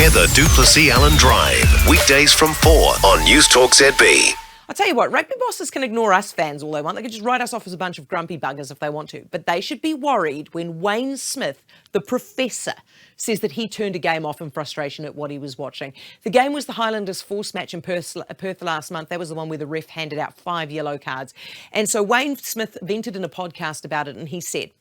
Heather Du Plessis-allan Drive. Weekdays from 4 on Newstalk ZB. I'll tell you what, rugby bosses can ignore us fans all they want. They can just write us off as a bunch of grumpy buggers if they want to. But they should be worried when Wayne Smith, the professor, says that he turned a game off in frustration at what he was watching. The game was the Highlanders force match in Perth last month. That was the one where the ref handed out 5 yellow cards. And so Wayne Smith vented in a podcast about it, and he said,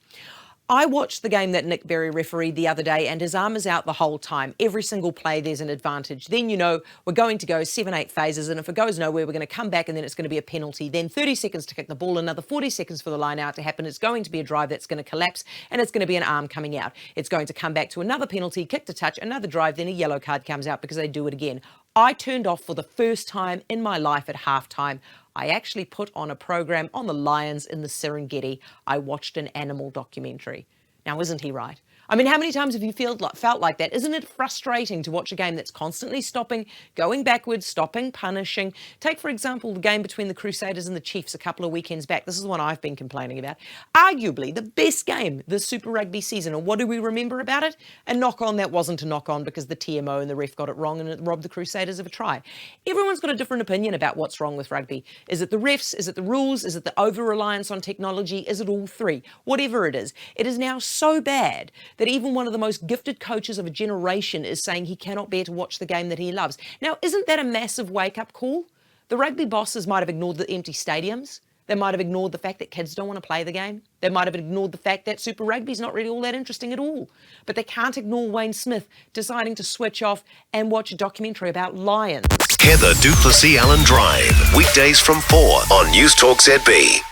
I watched the game that Nick Berry refereed the other day, and his arm is out the whole time. Every single play, there's an advantage. Then, we're going to go 7-8 phases, and if it goes nowhere, we're going to come back, and then it's going to be a penalty. Then 30 seconds to kick the ball, another 40 seconds for the line out to happen. It's going to be a drive that's going to collapse, and it's going to be an arm coming out. It's going to come back to another penalty, kick to touch, another drive, then a yellow card comes out because they do it again. I turned off for the first time in my life at halftime. I actually put on a program on the lions in the Serengeti. I watched an animal documentary. Now, isn't he right? I mean, how many times have you felt like that? Isn't it frustrating to watch a game that's constantly stopping, going backwards, stopping, punishing? Take, for example, the game between the Crusaders and the Chiefs a couple of weekends back. This is the one I've been complaining about. Arguably the best game this Super Rugby season. And what do we remember about it? A knock-on that wasn't a knock-on because the TMO and the ref got it wrong and it robbed the Crusaders of a try. Everyone's got a different opinion about what's wrong with rugby. Is it the refs? Is it the rules? Is it the over-reliance on technology? Is it all three? Whatever it is now so bad that even one of the most gifted coaches of a generation is saying he cannot bear to watch the game that he loves. Now, isn't that a massive wake-up call? The rugby bosses might have ignored the empty stadiums. They might have ignored the fact that kids don't want to play the game. They might have ignored the fact that Super Rugby is not really all that interesting at all. But they can't ignore Wayne Smith deciding to switch off and watch a documentary about lions. Heather Du Plessis-allan Drive. Weekdays from 4 on Newstalk ZB.